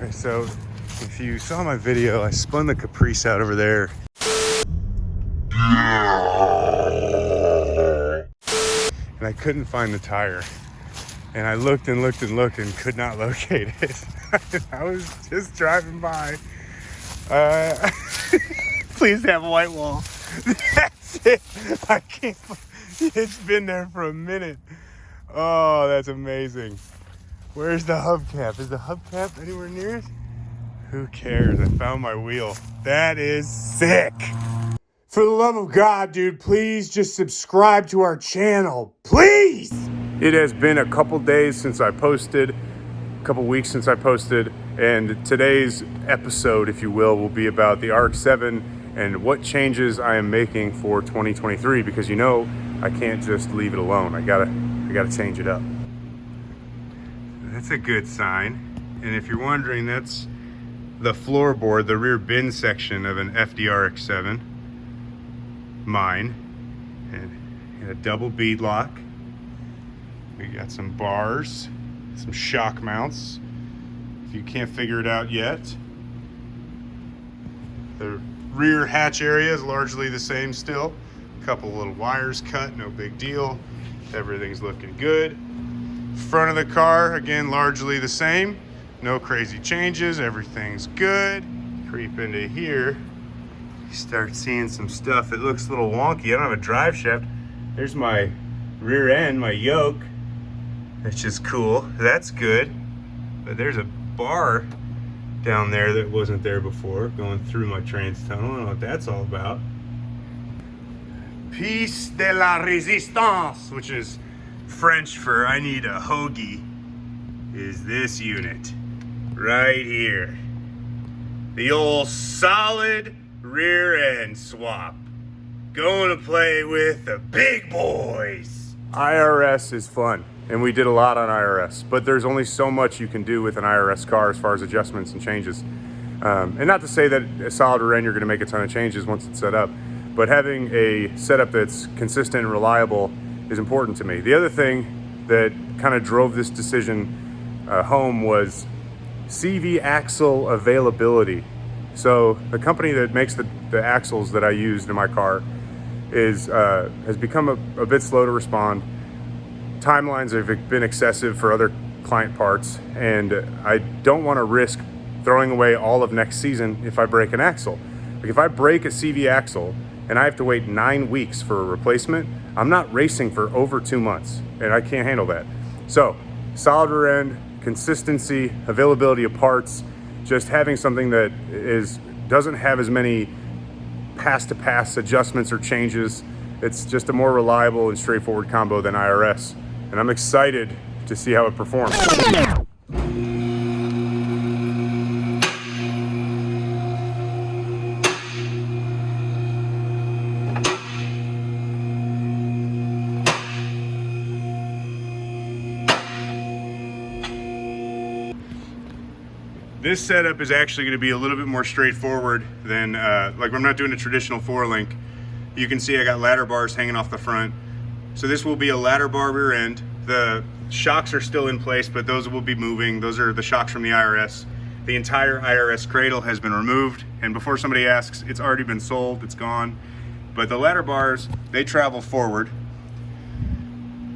Okay, so if you saw my video, I spun the Caprice out over there. And I couldn't find the tire. And I looked and looked and looked and could not locate it. I was just driving by. Please have a white wall. That's it. I can't. It's been there for a minute. Oh, that's amazing. Where's the hubcap? Is the hubcap anywhere near it? Who cares? I found my wheel. That is sick. For the love of God, dude, please just subscribe to our channel. Please! It has been a couple days since I posted, a couple weeks since I posted, and today's episode, if you will be about the RX7 and what changes I am making for 2023, because you know I can't just leave it alone. I gotta change it up. That's a good sign. And if you're wondering, that's the floorboard, the rear bin section of an FD-RX7. Mine. And a double bead lock. We got some bars, some shock mounts. If you can't figure it out yet, the rear hatch area is largely the same still. A couple little wires cut, no big deal. Everything's looking good. Front of the car, again, largely the same. No crazy changes, everything's good. Creep into here, you start seeing some stuff. It looks a little wonky. I don't have a drive shaft. There's my rear end, my yoke, which is cool. That's good. But there's a bar down there that wasn't there before, going through my trans tunnel. I don't know what that's all about. Piece de la résistance, which is French for I need a hoagie, is this unit right here. The old solid rear end swap. Going to play with the big boys. IRS is fun, and we did a lot on IRS, but there's only so much you can do with an IRS car as far as adjustments and changes. And not to say that a solid rear end you're going to make a ton of changes once it's set up, but having a setup that's consistent and reliable is important to me. The other thing that kind of drove this decision home was CV axle availability. So the company that makes the axles that I used in my car has become a bit slow to respond. Timelines have been excessive for other client parts, and I don't want to risk throwing away all of next season if I break an axle. Like if I break a CV axle and I have to wait 9 weeks for a replacement, I'm not racing for over 2 months, and I can't handle that. So solid rear end, consistency, availability of parts, just having something that doesn't have as many pass-to-pass adjustments or changes. It's just a more reliable and straightforward combo than IRS. And I'm excited to see how it performs. This setup is actually going to be a little bit more straightforward than, like I'm not doing a traditional 4-link. You can see I got ladder bars hanging off the front. So this will be a ladder bar rear end. The shocks are still in place, but those will be moving. Those are the shocks from the IRS. The entire IRS cradle has been removed. And before somebody asks, it's already been sold, it's gone. But the ladder bars, they travel forward.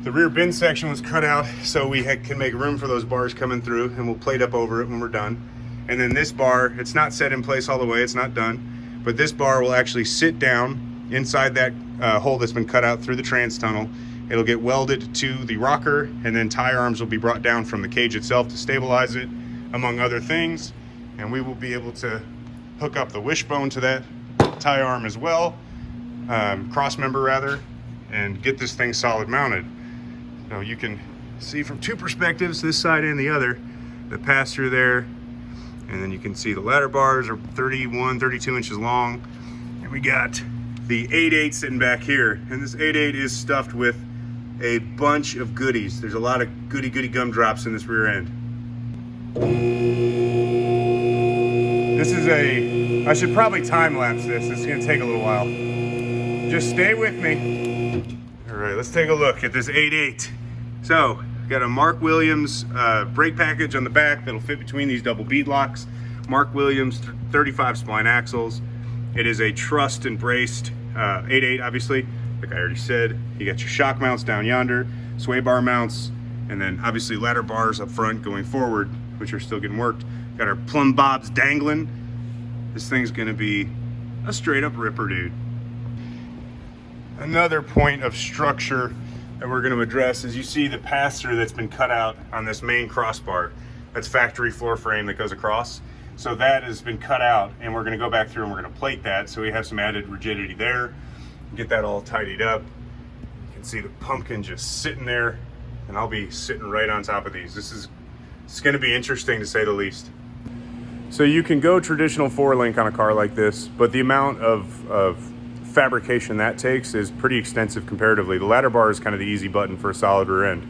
The rear bin section was cut out so we can make room for those bars coming through, and we'll plate up over it when we're done. And then this bar, it's not set in place all the way, it's not done, but this bar will actually sit down inside that hole that's been cut out through the trans tunnel. It'll get welded to the rocker, and then tie arms will be brought down from the cage itself to stabilize it, among other things. And we will be able to hook up the wishbone to that tie arm as well, cross member rather, and get this thing solid mounted. So you can see from two perspectives, this side and the other, the pass-through there. And then you can see the ladder bars are 31, 32 inches long. And we got the 8.8 sitting back here. And this 8.8 is stuffed with a bunch of goodies. There's a lot of goody gumdrops in this rear end. This is I should probably time lapse this. It's gonna take a little while. Just stay with me. All right, let's take a look at this 8.8. So, Got a Mark Williams brake package on the back that'll fit between these double bead locks. Mark Williams 35 spline axles. It is a trussed and braced 8.8, obviously, like I already said. You got your shock mounts down yonder, sway bar mounts, and then obviously ladder bars up front going forward, which are still getting worked. Got our plumb bobs dangling. This thing's gonna be a straight up ripper, dude. Another point of structure that we're gonna address is you see the pass-through that's been cut out on this main crossbar. That's factory floor frame that goes across. So that has been cut out, and we're gonna go back through and we're gonna plate that so we have some added rigidity there. Get that all tidied up. You can see the pumpkin just sitting there, and I'll be sitting right on top of these. It's gonna be interesting to say the least. So you can go traditional 4-link on a car like this, but the amount of fabrication that takes is pretty extensive comparatively. The ladder bar is kind of the easy button for a solid rear end.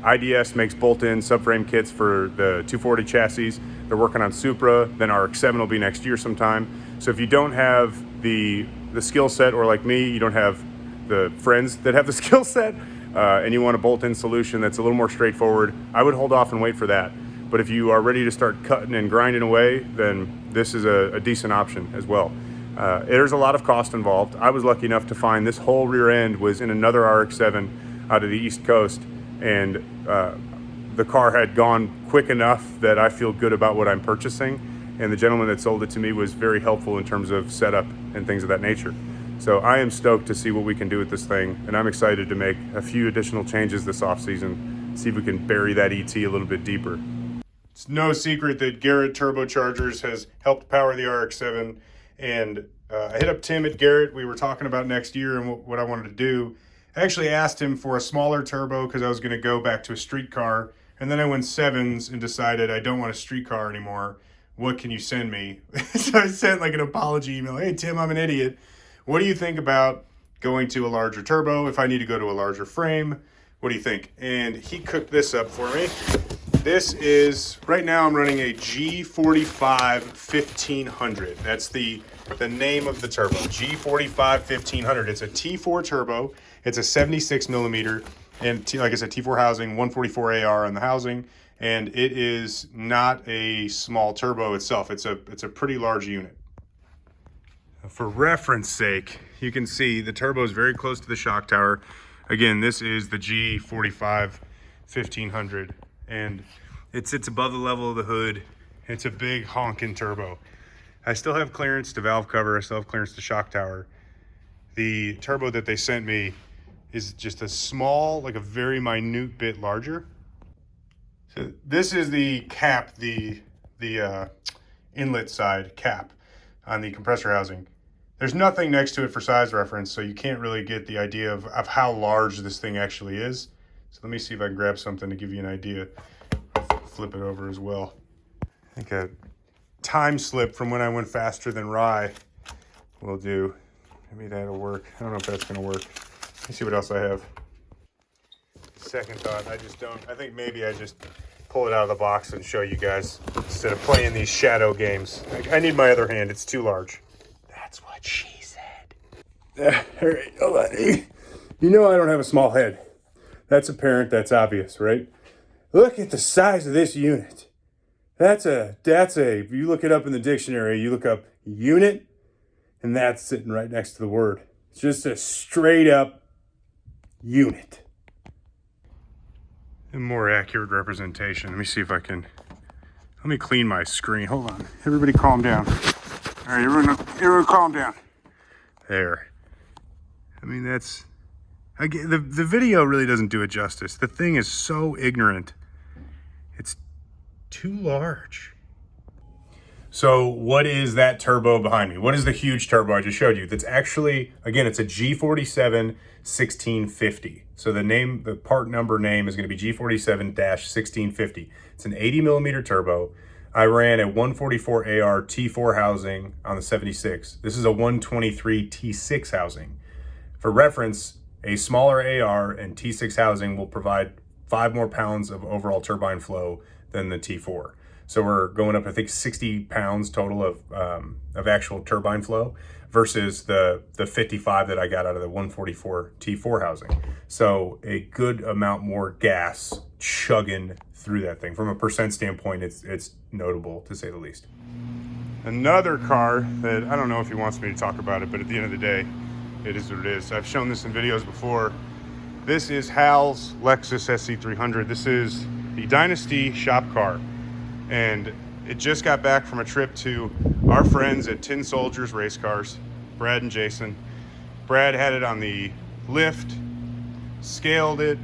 IDS makes bolt-in subframe kits for the 240 chassis. They're working on Supra, then RX7 will be next year sometime. So if you don't have the skill set, or like me, you don't have the friends that have the skill set, and you want a bolt-in solution that's a little more straightforward, I would hold off and wait for that. But if you are ready to start cutting and grinding away, then this is a decent option as well. There's a lot of cost involved. I was lucky enough to find this whole rear end was in another RX7 out of the East Coast, and the car had gone quick enough that I feel good about what I'm purchasing, and the gentleman that sold it to me was very helpful in terms of setup and things of that nature. So I am stoked to see what we can do with this thing, and I'm excited to make a few additional changes this off-season, see if we can bury that ET a little bit deeper. It's no secret that Garrett Turbochargers has helped power the RX-7, and I hit up Tim at Garrett. We were talking about next year and what I wanted to do. I actually asked him for a smaller turbo because I was going to go back to a street car, and then I went 7s and decided I don't want a street car anymore. What can you send me? So I sent like an apology email. Hey, Tim, I'm an idiot. What do you think about going to a larger turbo? If I need to go to a larger frame, what do you think? And he cooked this up for me. This is, right now I'm running a G45 1500. That's the name of the turbo, G45 1500. It's a T4 turbo. It's a 76 millimeter, and like I said, T4 housing, 144 AR on the housing, and it is not a small turbo itself. It's a pretty large unit. For reference sake, you can see the turbo is very close to the shock tower. Again, this is the G45 1500. And it sits above the level of the hood. It's a big honking turbo. I still have clearance to valve cover. I still have clearance to shock tower. The turbo that they sent me is just a small, like a very minute bit larger. So this is the cap, the inlet side cap on the compressor housing. There's nothing next to it for size reference, so you can't really get the idea of how large this thing actually is. So let me see if I can grab something to give you an idea. Flip it over as well. I think a time slip from when I went faster than Rye will do. Maybe that'll work. I don't know if that's gonna work. Let me see what else I have. Second thought, I think maybe I just pull it out of the box and show you guys instead of playing these shadow games. I need my other hand, it's too large. That's what she said. All right, hold on. You know I don't have a small head. That's apparent, that's obvious, right? Look at the size of this unit. That's if you look it up in the dictionary, you look up unit, and that's sitting right next to the word. It's just a straight up unit. A more accurate representation. Let me see if I can, let me clean my screen. Hold on, everybody calm down. All right, everyone calm down. There. I mean, that's, again, the video really doesn't do it justice. The thing is so ignorant. It's too large. So what is that turbo behind me? What is the huge turbo I just showed you? That's actually, again, it's a G47 1650. So the part number name is going to be G47-1650. It's an 80 millimeter turbo. I ran a 144 AR T4 housing on the 76. This is a 123 T6 housing. For reference, a smaller AR and T6 housing will provide 5 more pounds of overall turbine flow than the T4. So we're going up, I think, 60 pounds total of actual turbine flow versus the 55 that I got out of the 144 T4 housing. So a good amount more gas chugging through that thing. From a percent standpoint, it's notable, to say the least. Another car that I don't know if he wants me to talk about it, but at the end of the day, it is what it is. I've shown this in videos before. This is Hal's Lexus SC300. This is the Dynasty shop car. And it just got back from a trip to our friends at Tin Soldiers Race Cars, Brad and Jason. Brad had it on the lift, scaled it,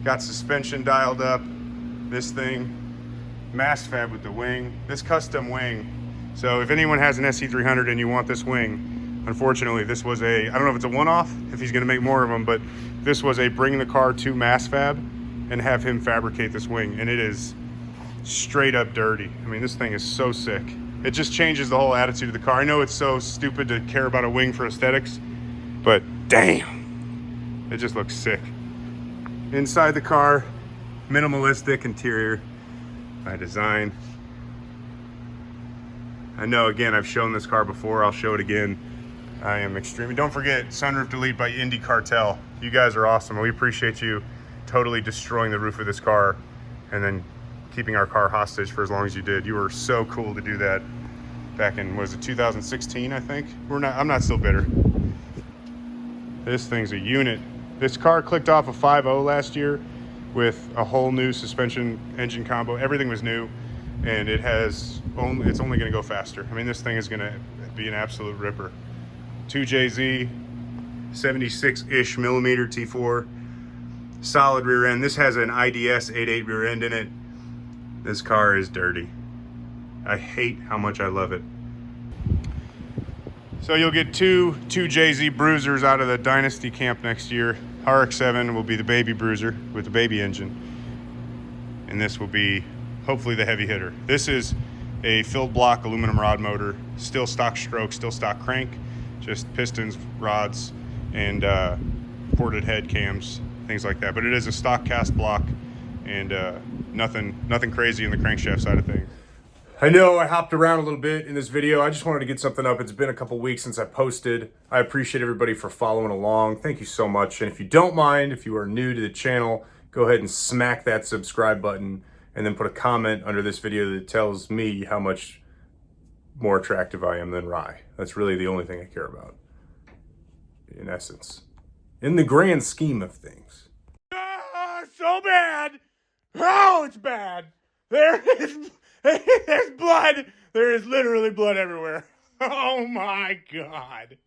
got suspension dialed up. This thing, mass fab with the wing, this custom wing. So if anyone has an SC300 and you want this wing, unfortunately this was I don't know if it's a one-off, if he's gonna make more of them, but this was a bring the car to mass fab and have him fabricate this wing. And it is straight up dirty. I mean, this thing is so sick. It just changes the whole attitude of the car. I know it's so stupid to care about a wing for aesthetics, but damn, it just looks sick. Inside the car, minimalistic interior by design. I know, again, I've shown this car before. I'll show it again. I am extremely, don't forget, sunroof delete by Indy Cartel. You guys are awesome. We appreciate you totally destroying the roof of this car and then keeping our car hostage for as long as you did. You were so cool to do that back in, was it 2016, I think? I'm not still bitter. This thing's a unit. This car clicked off a 5.0 last year with a whole new suspension engine combo. Everything was new, and it's only gonna go faster. I mean, this thing is gonna be an absolute ripper. 2JZ, 76-ish millimeter T4, solid rear end. This has an IDS 8.8 rear end in it. This car is dirty. I hate how much I love it. So you'll get two JZ Bruisers out of the Dynasty camp next year. RX7 will be the baby Bruiser with the baby engine. And this will be hopefully the heavy hitter. This is a filled block aluminum rod motor, still stock stroke, still stock crank, just pistons, rods, and ported head cams, things like that. But it is a stock cast block, and nothing crazy in the crankshaft side of things. I know I hopped around a little bit in this video. I just wanted to get something up. It's been a couple weeks since I posted. I appreciate everybody for following along. Thank you so much. And if you don't mind, if you are new to the channel, go ahead and smack that subscribe button and then put a comment under this video that tells me how much more attractive I am than Rye. That's really the only thing I care about, in essence, in the grand scheme of things. So bad. Oh, it's bad. There's blood. There is literally blood everywhere. Oh my God.